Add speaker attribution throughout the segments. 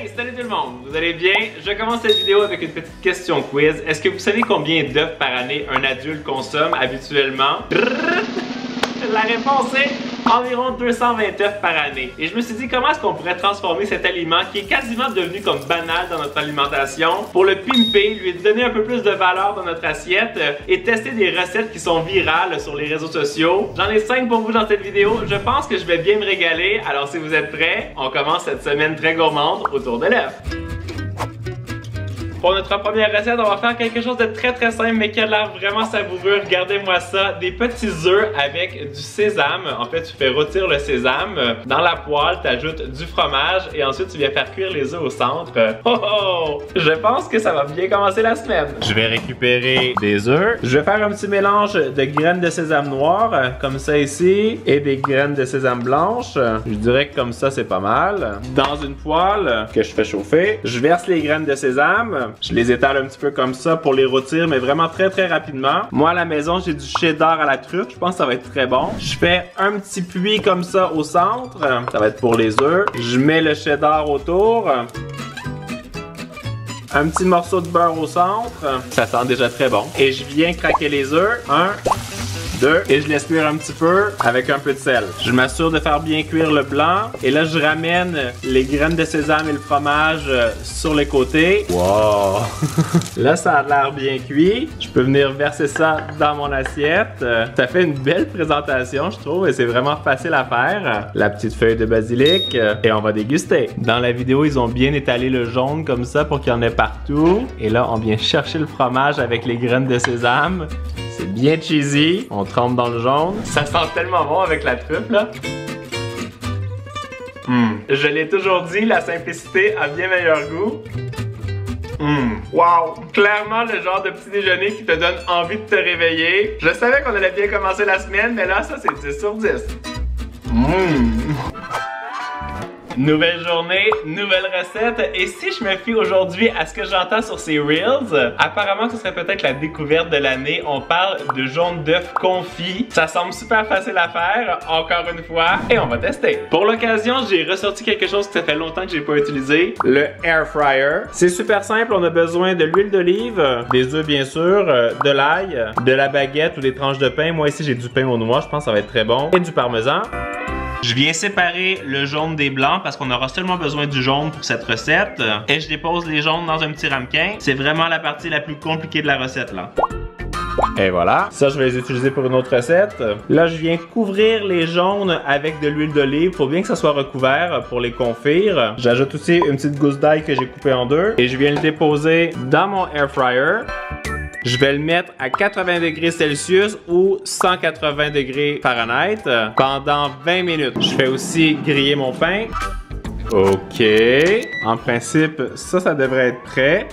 Speaker 1: Hey, salut tout le monde, vous allez bien? Je commence cette vidéo avec une petite question quiz. Est-ce que vous savez combien d'œufs par année un adulte consomme habituellement? La réponse est environ 220 œufs par année. Et je me suis dit comment est-ce qu'on pourrait transformer cet aliment qui est quasiment devenu comme banal dans notre alimentation pour le pimper, lui donner un peu plus de valeur dans notre assiette et tester des recettes qui sont virales sur les réseaux sociaux. J'en ai 5 pour vous dans cette vidéo. Je pense que je vais bien me régaler. Alors si vous êtes prêts, on commence cette semaine très gourmande autour de l'œuf. Pour notre première recette, on va faire quelque chose de très simple mais qui a l'air vraiment savoureux. Regardez-moi ça, des petits œufs avec du sésame. En fait, tu fais rôtir le sésame dans la poêle, tu ajoutes du fromage et ensuite tu viens faire cuire les œufs au centre. Oh oh! Je pense que ça va bien commencer la semaine. Je vais récupérer des œufs. Je vais faire un petit mélange de graines de sésame noir, comme ça ici, et des graines de sésame blanche. Je dirais que comme ça, c'est pas mal. Dans une poêle que je fais chauffer, je verse les graines de sésame. Je les étale un petit peu comme ça pour les rôtir, mais vraiment très rapidement. Moi, à la maison, j'ai du cheddar à la truffe. Je pense que ça va être très bon. Je fais un petit puits comme ça au centre. Ça va être pour les œufs. Je mets le cheddar autour. Un petit morceau de beurre au centre. Ça sent déjà très bon. Et je viens craquer les œufs. 1, 2. Et je laisse cuire un petit peu avec un peu de sel. Je m'assure de faire bien cuire le blanc. Et là, je ramène les graines de sésame et le fromage sur les côtés. Wow! Là, ça a l'air bien cuit. Je peux venir verser ça dans mon assiette. Ça fait une belle présentation, je trouve. Et c'est vraiment facile à faire. La petite feuille de basilic. Et on va déguster. Dans la vidéo, ils ont bien étalé le jaune comme ça pour qu'il y en ait partout. Et là, on vient chercher le fromage avec les graines de sésame. C'est bien cheesy. On trempe dans le jaune. Ça sent tellement bon avec la truffe, là. Je l'ai toujours dit, la simplicité a bien meilleur goût. Wow! Clairement le genre de petit déjeuner qui te donne envie de te réveiller. Je savais qu'on allait bien commencer la semaine, mais là, ça, c'est 10 sur 10. Nouvelle journée, nouvelle recette. Et si je me fie aujourd'hui à ce que j'entends sur ces Reels, apparemment ce serait peut-être la découverte de l'année. On parle de jaune d'œuf confit. Ça semble super facile à faire, encore une fois, et on va tester. Pour l'occasion, j'ai ressorti quelque chose que ça fait longtemps que j'ai pas utilisé, le Air Fryer. C'est super simple, on a besoin de l'huile d'olive, des œufs bien sûr, de l'ail, de la baguette ou des tranches de pain. Moi ici j'ai du pain aux noix, je pense que ça va être très bon, et du parmesan. Je viens séparer le jaune des blancs parce qu'on aura seulement besoin du jaune pour cette recette. Et je dépose les jaunes dans un petit ramequin. C'est vraiment la partie la plus compliquée de la recette là. Et voilà. Ça, je vais les utiliser pour une autre recette. Là, je viens couvrir les jaunes avec de l'huile d'olive. Faut bien que ça soit recouvert pour les confire. J'ajoute aussi une petite gousse d'ail que j'ai coupée en deux. Et je viens le déposer dans mon air fryer. Je vais le mettre à 80 degrés Celsius ou 180 degrés Fahrenheit pendant 20 minutes. Je fais aussi griller mon pain. OK. En principe, ça devrait être prêt.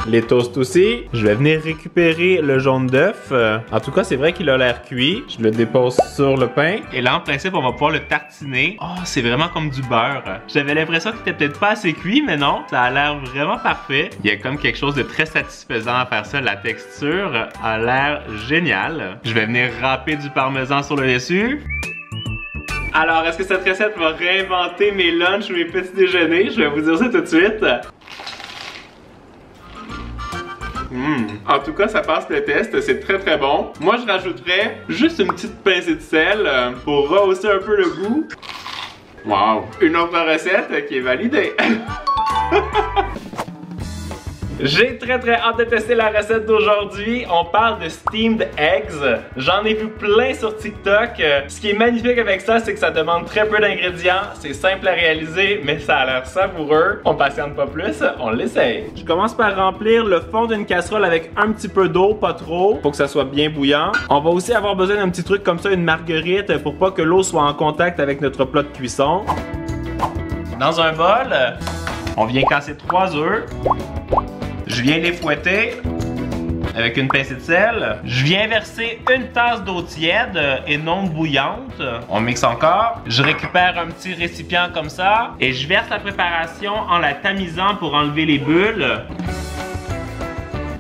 Speaker 1: Les toasts aussi. Je vais venir récupérer le jaune d'œuf. En tout cas, c'est vrai qu'il a l'air cuit. Je le dépose sur le pain. Et là, en principe, on va pouvoir le tartiner. Oh, c'est vraiment comme du beurre. J'avais l'impression qu'il était peut-être pas assez cuit, mais non. Ça a l'air vraiment parfait. Il y a comme quelque chose de très satisfaisant à faire ça. La texture a l'air géniale. Je vais venir râper du parmesan sur le dessus. Alors, est-ce que cette recette va réinventer mes lunchs ou mes petits déjeuners? Je vais vous dire ça tout de suite. En tout cas, ça passe le test, c'est très bon. Moi, je rajouterais juste une petite pincée de sel pour rehausser un peu le goût. Wow! Une autre recette qui est validée. J'ai très hâte de tester la recette d'aujourd'hui. On parle de steamed eggs. J'en ai vu plein sur TikTok. Ce qui est magnifique avec ça, c'est que ça demande très peu d'ingrédients. C'est simple à réaliser, mais ça a l'air savoureux. On patiente pas plus, on l'essaye. Je commence par remplir le fond d'une casserole avec un petit peu d'eau, pas trop, pour que ça soit bien bouillant. On va aussi avoir besoin d'un petit truc comme ça, une marguerite, pour pas que l'eau soit en contact avec notre plat de cuisson. Dans un bol, on vient casser 3 œufs. Je viens les fouetter avec une pincée de sel. Je viens verser une tasse d'eau tiède et non bouillante. On mixe encore. Je récupère un petit récipient comme ça et je verse la préparation en la tamisant pour enlever les bulles.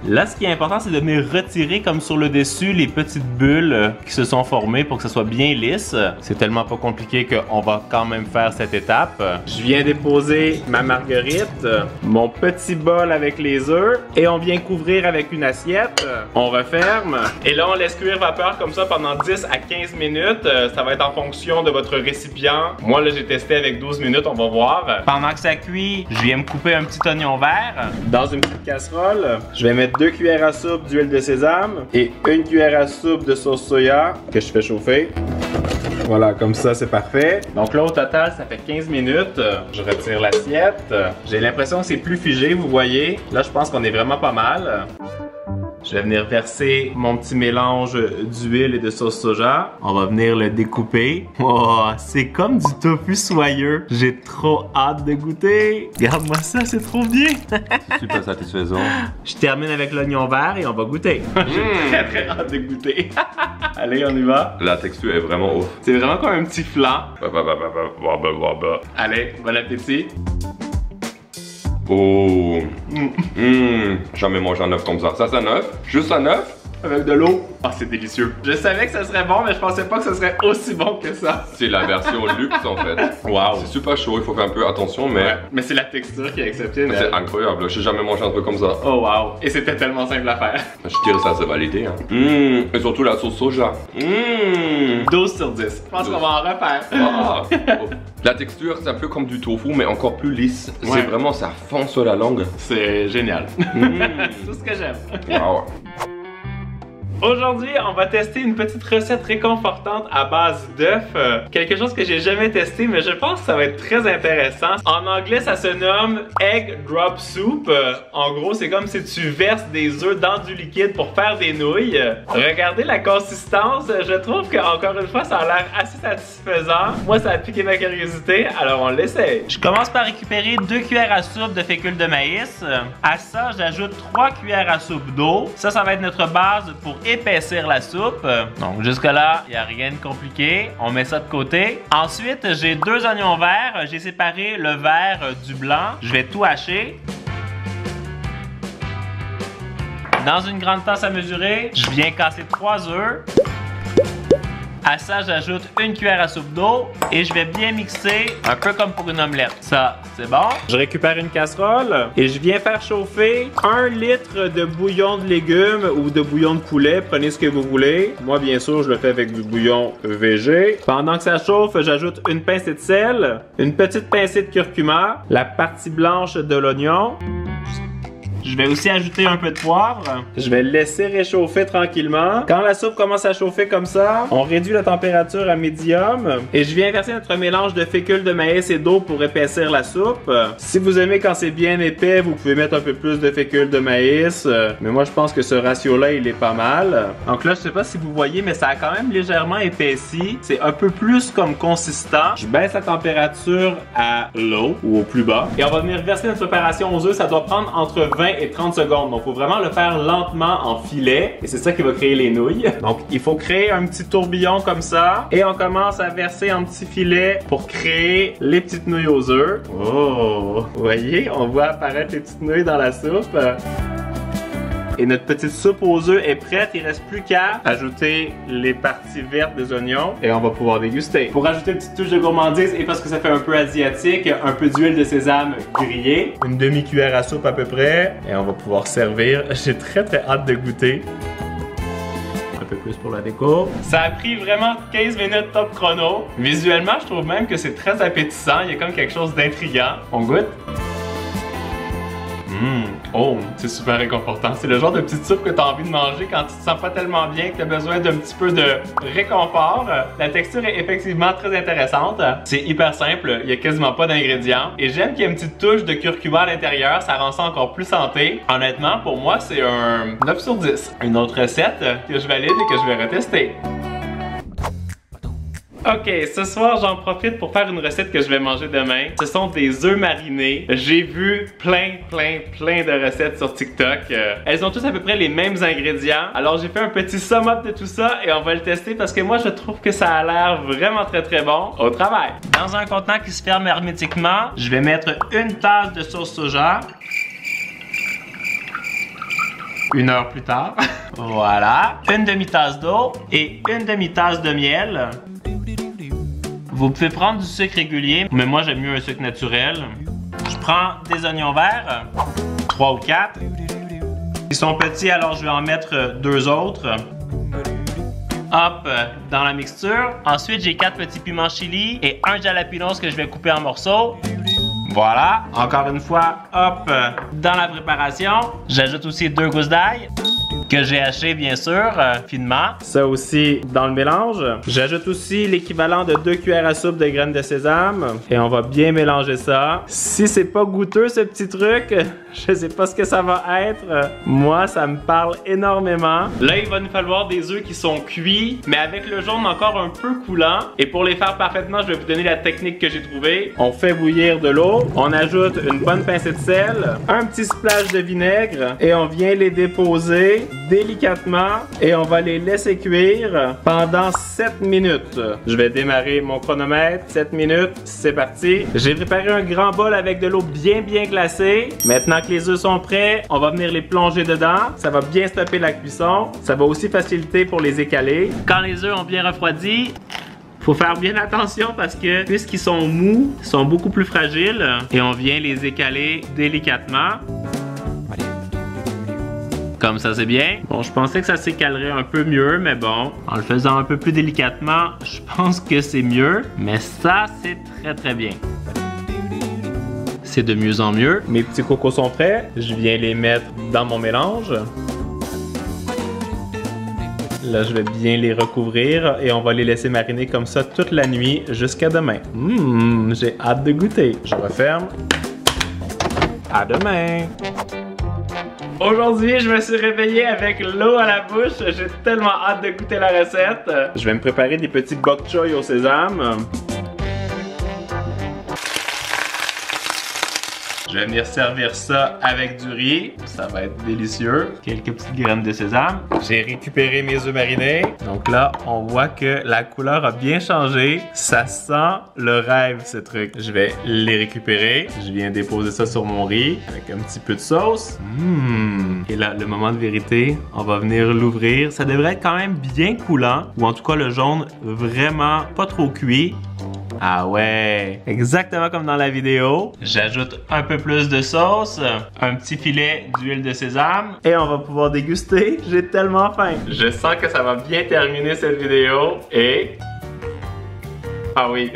Speaker 1: Là, ce qui est important, c'est de venir retirer comme sur le dessus les petites bulles qui se sont formées pour que ce soit bien lisse. C'est tellement pas compliqué qu'on va quand même faire cette étape. Je viens déposer ma marguerite, mon petit bol avec les œufs et on vient couvrir avec une assiette. On referme et là, on laisse cuire vapeur comme ça pendant 10 à 15 minutes. Ça va être en fonction de votre récipient. Moi, là, j'ai testé avec 12 minutes, on va voir. Pendant que ça cuit, je viens me couper un petit oignon vert. Dans une petite casserole, je vais mettre 2 cuillères à soupe d'huile de sésame et 1 cuillère à soupe de sauce soya que je fais chauffer. Voilà, comme ça, c'est parfait. Donc là, au total, ça fait 15 minutes. Je retire l'assiette. J'ai l'impression que c'est plus figé, vous voyez. Là, je pense qu'on est vraiment pas mal. Je vais venir verser mon petit mélange d'huile et de sauce soja. On va venir le découper. Oh, c'est comme du tofu soyeux. J'ai trop hâte de goûter. Regarde-moi ça, c'est trop bien.
Speaker 2: Super satisfaisant.
Speaker 1: Je termine avec l'oignon vert et on va goûter. J'ai très hâte de goûter. Allez, on y va.
Speaker 2: La texture est vraiment ouf.
Speaker 1: C'est vraiment comme un petit flan. Allez, bon appétit.
Speaker 2: Oh. Jamais mangé un œuf comme ça. Ça, c'est un œuf. Juste un œuf.
Speaker 1: Avec de l'eau. Ah, c'est délicieux. Je savais que ça serait bon, mais je pensais pas que ça serait aussi bon que ça.
Speaker 2: C'est la version luxe en fait.
Speaker 1: Wow.
Speaker 2: C'est super chaud, il faut faire un peu attention, mais.
Speaker 1: Ouais, mais c'est la texture qui est exceptionnelle.
Speaker 2: C'est incroyable. J'ai jamais mangé un truc comme ça.
Speaker 1: Oh wow. Et c'était tellement simple à faire.
Speaker 2: Je dirais ça, c'est validé. Hein. Et surtout la sauce soja.
Speaker 1: 12 sur 10. Je pense qu'on va en refaire.
Speaker 2: Ah. La texture, c'est un peu comme du tofu, mais encore plus lisse.
Speaker 1: Ouais.
Speaker 2: C'est vraiment, ça fond sur la langue.
Speaker 1: C'est génial. C'est tout ce que j'aime.
Speaker 2: Wow.
Speaker 1: Aujourd'hui, on va tester une petite recette réconfortante à base d'œufs. Quelque chose que j'ai jamais testé, mais je pense que ça va être très intéressant. En anglais, ça se nomme Egg Drop Soup. En gros, c'est comme si tu verses des œufs dans du liquide pour faire des nouilles. Regardez la consistance. Je trouve que encore une fois, ça a l'air assez satisfaisant. Moi, ça a piqué ma curiosité, alors on l'essaye. Je commence par récupérer 2 cuillères à soupe de fécule de maïs. À ça, j'ajoute 3 cuillères à soupe d'eau. Ça va être notre base pour épaissir la soupe. Donc jusque là, il n'y a rien de compliqué. On met ça de côté. Ensuite, j'ai 2 oignons verts. J'ai séparé le vert du blanc. Je vais tout hacher. Dans une grande tasse à mesurer, je viens casser 3 œufs. À ça, j'ajoute 1 cuillère à soupe d'eau et je vais bien mixer, un peu comme pour une omelette. Ça, c'est bon. Je récupère une casserole et je viens faire chauffer 1 litre de bouillon de légumes ou de bouillon de poulet. Prenez ce que vous voulez. Moi, bien sûr, je le fais avec du bouillon végé. Pendant que ça chauffe, j'ajoute une pincée de sel, une petite pincée de curcuma, la partie blanche de l'oignon. Je vais aussi ajouter un peu de poivre. Je vais le laisser réchauffer tranquillement. Quand la soupe commence à chauffer comme ça, on réduit la température à médium. Et je viens verser notre mélange de fécule de maïs et d'eau pour épaissir la soupe. Si vous aimez quand c'est bien épais, vous pouvez mettre un peu plus de fécule de maïs. Mais moi, je pense que ce ratio-là, il est pas mal. Donc là, je sais pas si vous voyez, mais ça a quand même légèrement épaissi. C'est un peu plus comme consistant. Je baisse la température à l'eau ou au plus bas. Et on va venir verser notre préparation aux œufs. Ça doit prendre entre 20 et 30 secondes. Donc, il faut vraiment le faire lentement en filet. Et c'est ça qui va créer les nouilles. Donc, il faut créer un petit tourbillon comme ça. Et on commence à verser en petits filets pour créer les petites nouilles aux œufs. Oh! Vous voyez? On voit apparaître les petites nouilles dans la soupe. Et notre petite soupe aux œufs est prête. Il ne reste plus qu'à ajouter les parties vertes des oignons et on va pouvoir déguster. Pour ajouter une petite touche de gourmandise et parce que ça fait un peu asiatique, un peu d'huile de sésame grillée, une demi-cuillère à soupe à peu près et on va pouvoir servir. J'ai très hâte de goûter. Un peu plus pour la déco. Ça a pris vraiment 15 minutes top chrono. Visuellement, je trouve même que c'est très appétissant. Il y a comme quelque chose d'intriguant. On goûte? Oh, c'est super réconfortant. C'est le genre de petite soupe que tu as envie de manger quand tu te sens pas tellement bien, que tu as besoin d'un petit peu de réconfort. La texture est effectivement très intéressante. C'est hyper simple, il y a quasiment pas d'ingrédients. Et j'aime qu'il y ait une petite touche de curcuma à l'intérieur, ça rend ça encore plus santé. Honnêtement, pour moi, c'est un 9 sur 10. Une autre recette que je valide et que je vais retester. Ok, ce soir j'en profite pour faire une recette que je vais manger demain. Ce sont des œufs marinés. J'ai vu plein de recettes sur TikTok. Elles ont tous à peu près les mêmes ingrédients. Alors j'ai fait un petit sum-up de tout ça et on va le tester parce que moi je trouve que ça a l'air vraiment très bon. Au travail! Dans un contenant qui se ferme hermétiquement, je vais mettre une tasse de sauce soja, 1 heure plus tard. Voilà. Une demi-tasse d'eau et une demi-tasse de miel. Vous pouvez prendre du sucre régulier, mais moi j'aime mieux un sucre naturel. Je prends des oignons verts, 3 ou 4. Ils sont petits, alors je vais en mettre 2 autres. Hop, dans la mixture. Ensuite, j'ai 4 petits piments chili et un jalapenos que je vais couper en morceaux. Voilà. Encore une fois, hop, dans la préparation. J'ajoute aussi 2 gousses d'ail que j'ai haché bien sûr, finement. Ça aussi dans le mélange. J'ajoute aussi l'équivalent de 2 cuillères à soupe de graines de sésame et on va bien mélanger ça. Si c'est pas goûteux ce petit truc, je sais pas ce que ça va être. Moi, ça me parle énormément. Là, il va nous falloir des œufs qui sont cuits, mais avec le jaune encore un peu coulant. Et pour les faire parfaitement, je vais vous donner la technique que j'ai trouvée. On fait bouillir de l'eau, on ajoute une bonne pincée de sel, un petit splash de vinaigre et on vient les déposer délicatement et on va les laisser cuire pendant 7 minutes. Je vais démarrer mon chronomètre. 7 minutes, c'est parti. J'ai préparé un grand bol avec de l'eau bien glacée. Maintenant que les œufs sont prêts, on va venir les plonger dedans. Ça va bien stopper la cuisson. Ça va aussi faciliter pour les écaler. Quand les œufs ont bien refroidi, faut faire bien attention parce que puisqu'ils sont mous, ils sont beaucoup plus fragiles et on vient les écaler délicatement. Comme ça, c'est bien. Bon, je pensais que ça s'écalerait un peu mieux, mais bon, en le faisant un peu plus délicatement, je pense que c'est mieux. Mais ça, c'est très bien. C'est de mieux en mieux. Mes petits cocos sont prêts. Je viens les mettre dans mon mélange. Là, je vais bien les recouvrir et on va les laisser mariner comme ça toute la nuit jusqu'à demain. J'ai hâte de goûter. Je referme. À demain! Aujourd'hui, je me suis réveillé avec l'eau à la bouche. J'ai tellement hâte de goûter la recette. Je vais me préparer des petits bok choy au sésame. Je vais venir servir ça avec du riz. Ça va être délicieux. Quelques petites graines de sésame. J'ai récupéré mes œufs marinés. Donc là, on voit que la couleur a bien changé. Ça sent le rêve, ce truc. Je vais les récupérer. Je viens déposer ça sur mon riz avec un petit peu de sauce. Et là, le moment de vérité, on va venir l'ouvrir. Ça devrait être quand même bien coulant. Ou en tout cas, le jaune vraiment pas trop cuit. Ah ouais, exactement comme dans la vidéo. J'ajoute un peu plus de sauce, un petit filet d'huile de sésame et on va pouvoir déguster. J'ai tellement faim. Je sens que ça va bien terminer cette vidéo et... Ah oui.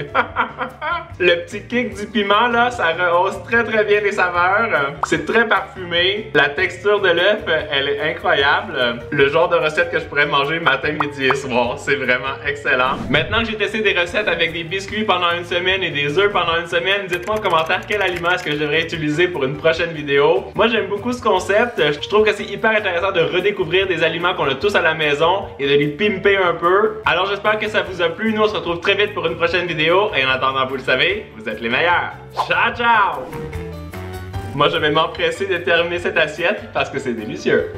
Speaker 1: Le petit kick du piment là, ça rehausse très bien les saveurs. C'est très parfumé. La texture de l'œuf, elle est incroyable. Le genre de recette que je pourrais manger matin, midi et soir. C'est vraiment excellent. Maintenant que j'ai testé des recettes avec des biscuits pendant une semaine et des œufs pendant une semaine, dites-moi en commentaire quel aliment est-ce que je devrais utiliser pour une prochaine vidéo. Moi j'aime beaucoup ce concept. Je trouve que c'est hyper intéressant de redécouvrir des aliments qu'on a tous à la maison et de les pimper un peu. Alors j'espère que ça vous a plu. Nous on se retrouve très vite pour une prochaine vidéo et en attendant, vous le savez, vous êtes les meilleurs. Ciao! Moi je vais m'empresser de terminer cette assiette parce que c'est délicieux.